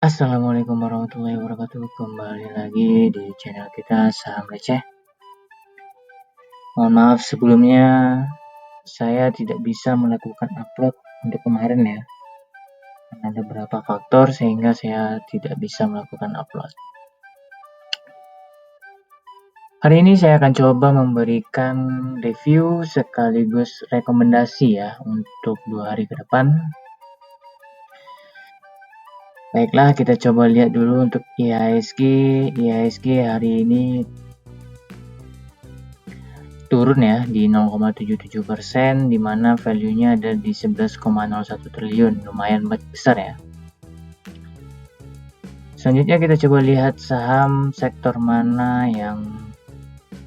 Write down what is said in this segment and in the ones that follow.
Assalamualaikum warahmatullahi wabarakatuh. Kembali lagi di channel kita Saham Receh. Mohon maaf sebelumnya saya tidak bisa melakukan upload untuk kemarin ya. Karena ada beberapa faktor sehingga saya tidak bisa melakukan upload. Hari ini saya akan coba memberikan review sekaligus rekomendasi ya untuk 2 hari ke depan. Baiklah, kita coba lihat dulu untuk IHSG. IHSG hari ini turun ya di 0,77%, di mana value-nya ada di 11,01 triliun, lumayan besar ya. Selanjutnya kita coba lihat saham sektor mana yang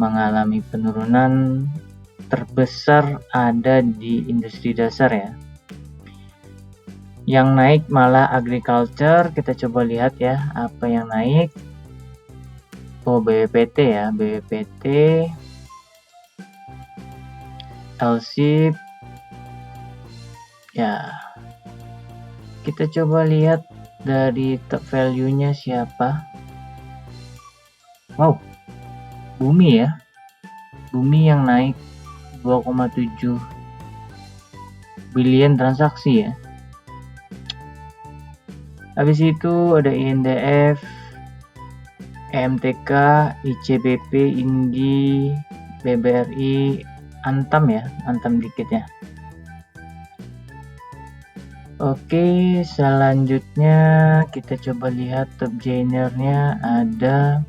mengalami penurunan. Terbesar ada di industri dasar ya. Yang naik malah agriculture. Kita coba lihat ya apa yang naik. Oh, BWPT ya, BWPT, LSIP ya. Kita coba lihat dari top value-nya siapa. Wow, Bumi ya. Bumi yang naik 2,7 billion transaksi ya. Habis itu ada INDF, EMTK, ICBP, INGI, BBRI, Antam ya, Antam dikit ya. Oke, selanjutnya kita coba lihat top gainer-nya ada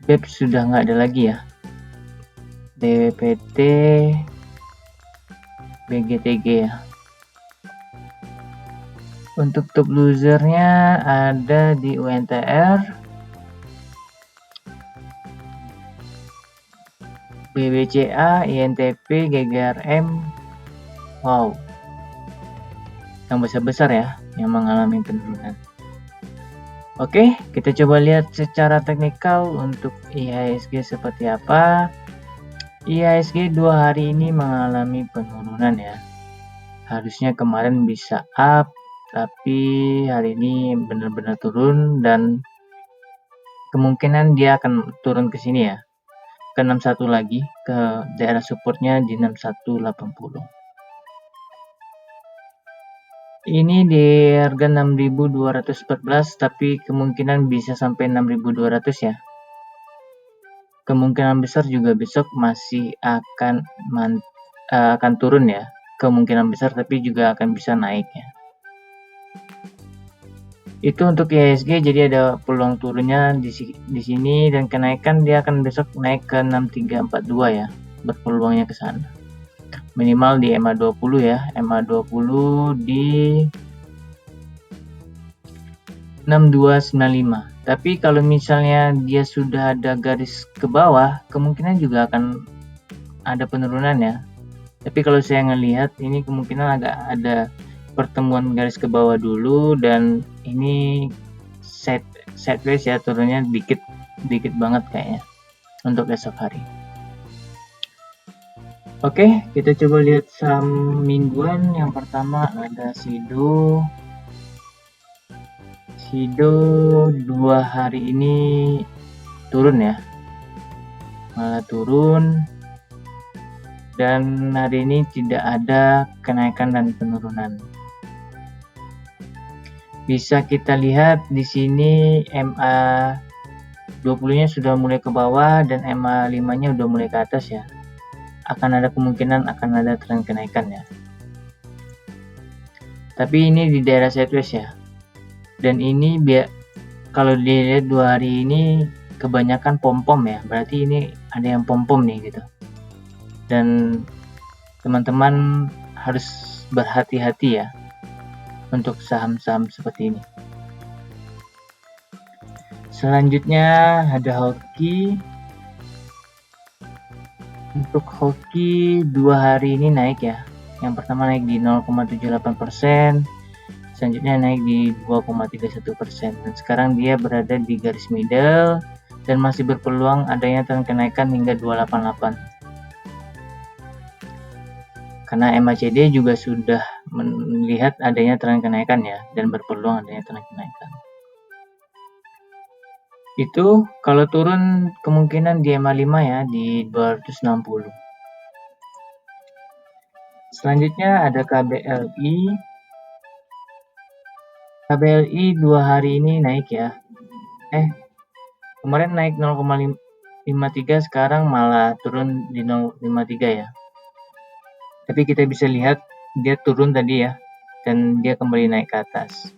BEP sudah nggak ada lagi ya. BWPT, BGTG ya. Untuk top losernya ada di UNTR, BBCA, INTP, GGRM. Wow, yang besar-besar ya yang mengalami penurunan. Oke, kita coba lihat secara teknikal untuk IHSG seperti apa. IHSG 2 hari ini mengalami penurunan ya. Harusnya kemarin bisa up, tapi hari ini benar-benar turun dan kemungkinan dia akan turun ke sini ya, ke 61 lagi, ke daerah supportnya di 6180. Ini di harga 6.214, tapi kemungkinan bisa sampai 6.200 ya. Kemungkinan besar juga besok masih akan turun ya. Kemungkinan besar, tapi juga akan bisa naik ya. Itu untuk IHSG, jadi ada peluang turunnya di sini dan kenaikan dia akan besok naik ke 6342 ya. Berpeluangnya ke sana. Minimal di MA20 ya, MA20 di 6295. Tapi kalau misalnya dia sudah ada garis ke bawah, kemungkinan juga akan ada penurunan ya. Tapi kalau saya ngelihat ini kemungkinan agak ada pertemuan garis ke bawah dulu, dan ini sideways ya, turunnya dikit banget kayaknya untuk esok hari. Oke, kita coba lihat saham mingguan. Yang pertama ada Sido. Sido 2 hari ini turun ya, malah turun, dan hari ini tidak ada kenaikan dan penurunan. Bisa kita lihat di sini MA20-nya sudah mulai ke bawah dan MA5-nya udah mulai ke atas ya. Akan ada kemungkinan akan ada tren kenaikan ya. Tapi ini di daerah sideways ya. Dan ini kalau dilihat 2 hari ini kebanyakan pom-pom ya. Berarti ini ada yang pom-pom nih gitu. Dan teman-teman harus berhati-hati ya untuk saham-saham seperti ini. Selanjutnya ada hoki. Untuk hoki 2 hari ini naik ya. Yang pertama naik di 0,78%, selanjutnya naik di 2,31%, dan sekarang dia berada di garis middle dan masih berpeluang adanya tren kenaikan hingga 288. Karena MACD juga sudah melihat adanya tren kenaikan ya, dan berpeluang adanya tren kenaikan. Itu kalau turun kemungkinan di EMA5 ya, di 260. Selanjutnya ada KBLI. KBLI 2 hari ini naik ya. Kemarin naik 0,53, sekarang malah turun di 0,53 ya. Tapi kita bisa lihat dia turun tadi ya, dan dia kembali naik ke atas.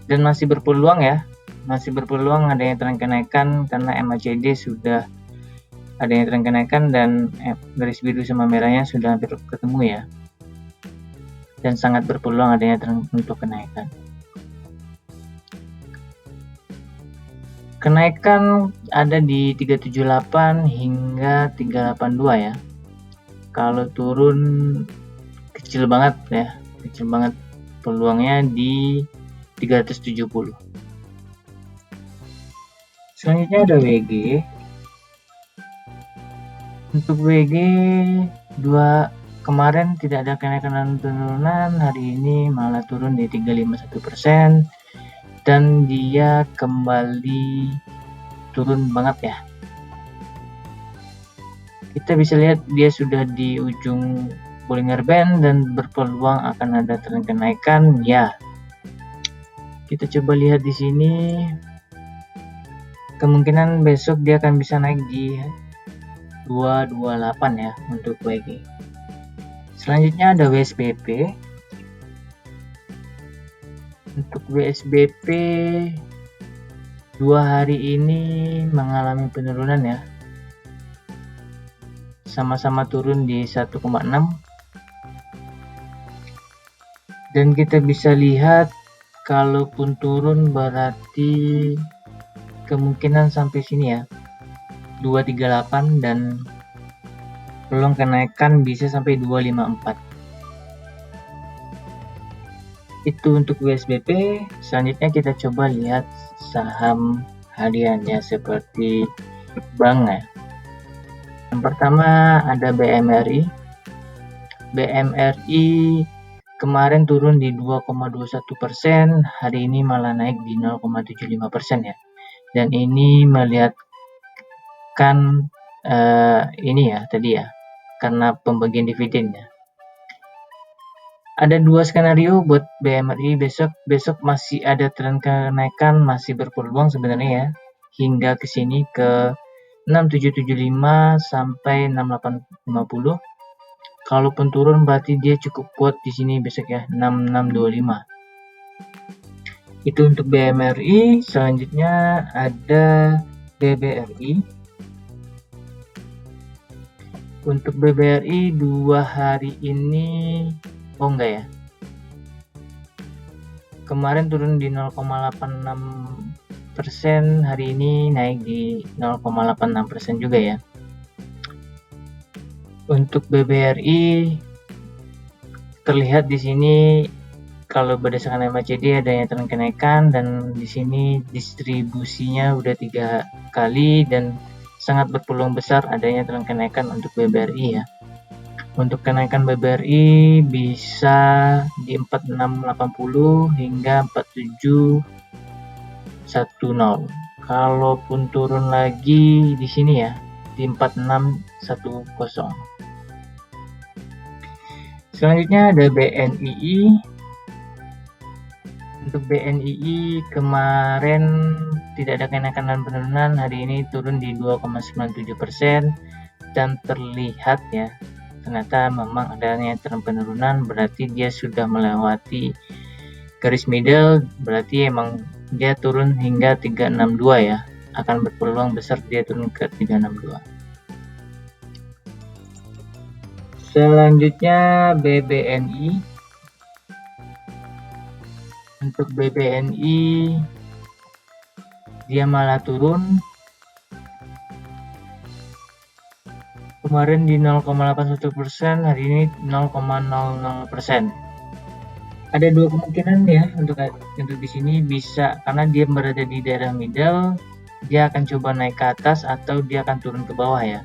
Dan masih berpeluang ya, masih berpeluang adanya tren kenaikan karena MACD sudah adanya tren kenaikan dan garis biru sama merahnya sudah hampir ketemu ya. Dan sangat berpeluang adanya tren untuk kenaikan. Kenaikan ada di 378 hingga 382 ya. Kalau turun kecil banget ya, kecil banget peluangnya di 370. Selanjutnya ada WG. Untuk WG 2 kemarin tidak ada kenaikan dan penurunan, hari ini malah turun di 351% dan dia kembali turun banget ya. Kita bisa lihat dia sudah di ujung Bollinger Band dan berpeluang akan ada tren kenaikan ya. Kita coba lihat di sini. Kemungkinan besok dia akan bisa naik di 228 ya untuk WG. Selanjutnya ada WSBP. Untuk WSBP 2 hari ini mengalami penurunan ya. Sama-sama turun di 1,6. Dan kita bisa lihat kalaupun turun berarti kemungkinan sampai sini ya, 238, dan peluang kenaikan bisa sampai 254. Itu untuk WSBP. Selanjutnya kita coba lihat saham hariannya seperti bank ya. Yang pertama ada BMRI. BMRI kemarin turun di 2,21%, hari ini malah naik di 0,75% ya. Dan ini melihatkan ini ya tadi ya, karena pembagian dividen ya. Ada 2 skenario buat BMRI besok masih ada tren kenaikan, masih berpeluang sebenarnya ya, hingga ke sini ke 6775 sampai 6850. Kalaupun turun berarti dia cukup kuat di sini besok ya, 6625. Itu untuk BMRI. Selanjutnya ada BBRI. Untuk BBRI 2 hari ini enggak ya. Kemarin turun di 0,86%, hari ini naik di 0,86% juga ya. Untuk BBRI terlihat di sini kalau berdasarkan MACD adanya tren kenaikan, dan di sini distribusinya udah 3 kali dan sangat berpeluang besar adanya tren kenaikan untuk BBRI ya. Untuk kenaikan BBRI bisa di 4680 hingga 4710. Kalaupun turun lagi di sini ya di 4610. Selanjutnya ada BNII. Untuk BNII kemarin tidak ada kenaikan dan penurunan, hari ini turun di 2,97% dan terlihat ya, ternyata memang adanya tren penurunan, berarti dia sudah melewati garis middle, berarti emang dia turun hingga 362 ya, akan berpeluang besar dia turun ke 362. Selanjutnya BBNI. Untuk BBNI dia malah turun. Kemarin di 0,81%, hari ini 0,00%. Ada 2 kemungkinan ya untuk di sini, bisa karena dia berada di daerah middle, dia akan coba naik ke atas atau dia akan turun ke bawah ya.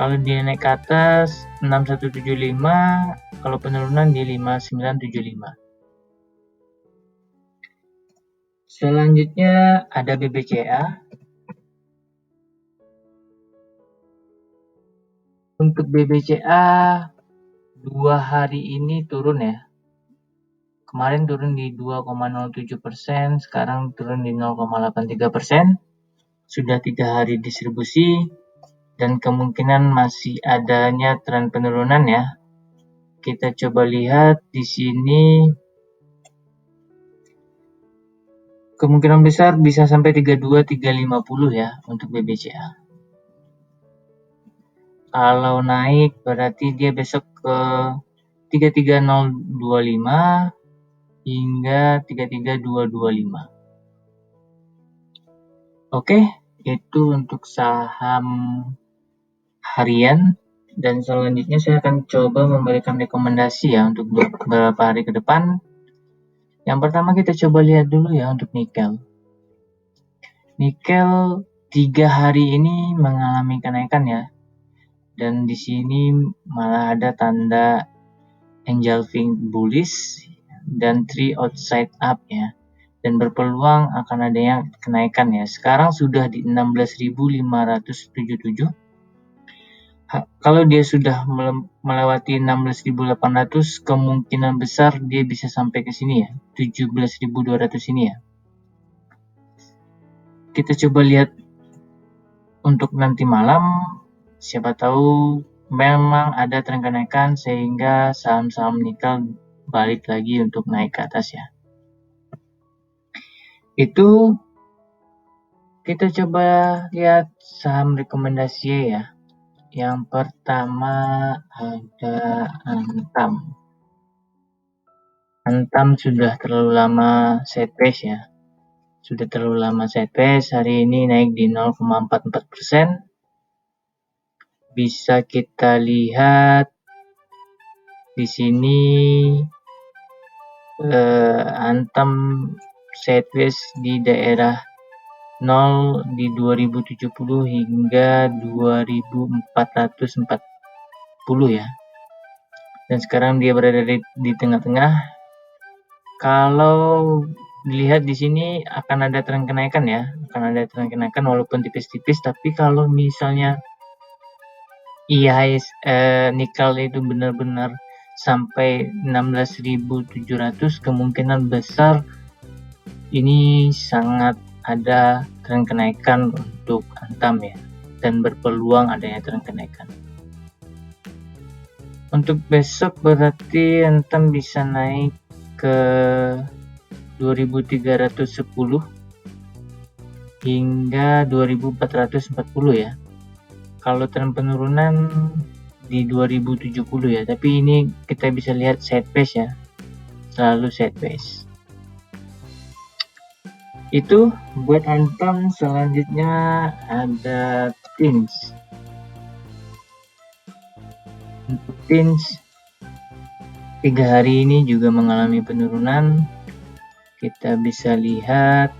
Kalau dia naik ke atas 6175, kalau penurunan di 5975. Selanjutnya ada BBCA. Untuk BBCA 2 hari ini turun ya. Kemarin turun di 2,07%, sekarang turun di 0,83%. Sudah 3 hari distribusi dan kemungkinan masih adanya tren penurunan ya. Kita coba lihat di sini, kemungkinan besar bisa sampai 32.350 ya untuk BBCA. Kalau naik berarti dia besok ke 33025 hingga 33225. Oke, itu untuk saham harian, dan selanjutnya saya akan coba memberikan rekomendasi ya untuk beberapa hari ke depan. Yang pertama kita coba lihat dulu ya untuk nikel. Nikel 3 hari ini mengalami kenaikan ya. Dan di sini malah ada tanda engulfing bullish dan tree outside up ya. Dan berpeluang akan adanya kenaikan ya. Sekarang sudah di 16.577. Kalau dia sudah melewati 16.800, kemungkinan besar dia bisa sampai ke sini ya, 17.200 ini ya. Kita coba lihat untuk nanti malam, siapa tahu memang ada tren kenaikan sehingga saham-saham nikel balik lagi untuk naik ke atas ya. Itu kita coba lihat saham rekomendasi ya. Yang pertama ada Antam. Antam sudah terlalu lama sideways ya. Sudah terlalu lama sideways, hari ini naik di 0,44%. Bisa kita lihat di sini Antam sideways di daerah 0 di 2070 hingga 2440 ya. Dan sekarang dia berada di tengah-tengah. Kalau dilihat di sini akan ada tren kenaikan ya, akan ada tren kenaikan walaupun tipis-tipis, tapi kalau misalnya nikel itu benar-benar sampai 16.700, kemungkinan besar ini sangat ada tren kenaikan untuk Antam ya, dan berpeluang adanya tren kenaikan. Untuk besok berarti Antam bisa naik ke 2310 hingga 2440 ya. Kalau tren penurunan di 2070 ya, tapi ini kita bisa lihat sideways ya, selalu sideways. Itu buat Antam. Selanjutnya ada Tins. Untuk Tins 3 hari ini juga mengalami penurunan. Kita bisa lihat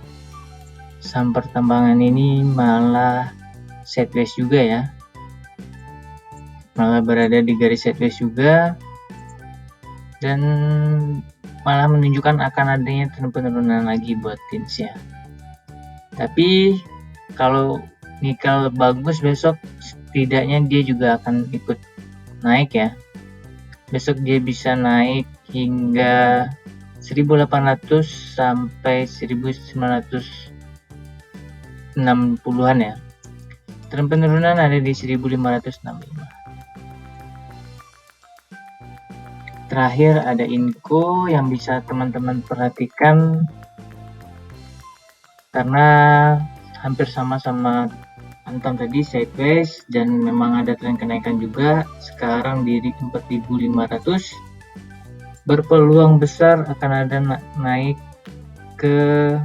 saham pertambangan ini malah sideways juga ya, malah berada di garis sideways juga, dan malah menunjukkan akan adanya tren penurunan lagi buat Tins ya. Tapi kalau nikel bagus besok, setidaknya dia juga akan ikut naik ya. Besok dia bisa naik hingga 1800 sampai 1960-an ya. Tren penurunan ada di 1565. Terakhir ada Inco yang bisa teman-teman perhatikan karena hampir sama-sama Antam tadi, sideways, dan memang ada tren kenaikan juga. Sekarang di 4.500, berpeluang besar akan ada naik ke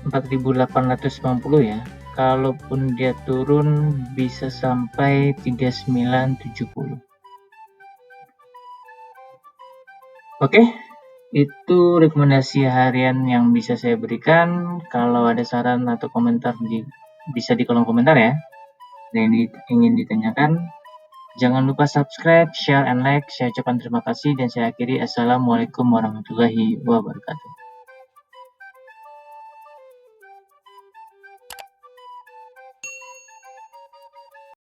4.890 ya. Kalaupun dia turun bisa sampai 3970. Oke, itu rekomendasi harian yang bisa saya berikan. Kalau ada saran atau komentar bisa di kolom komentar ya. yang ingin ditanyakan, jangan lupa subscribe, share, and like. Saya ucapkan terima kasih dan saya akhiri. Assalamualaikum warahmatullahi wabarakatuh.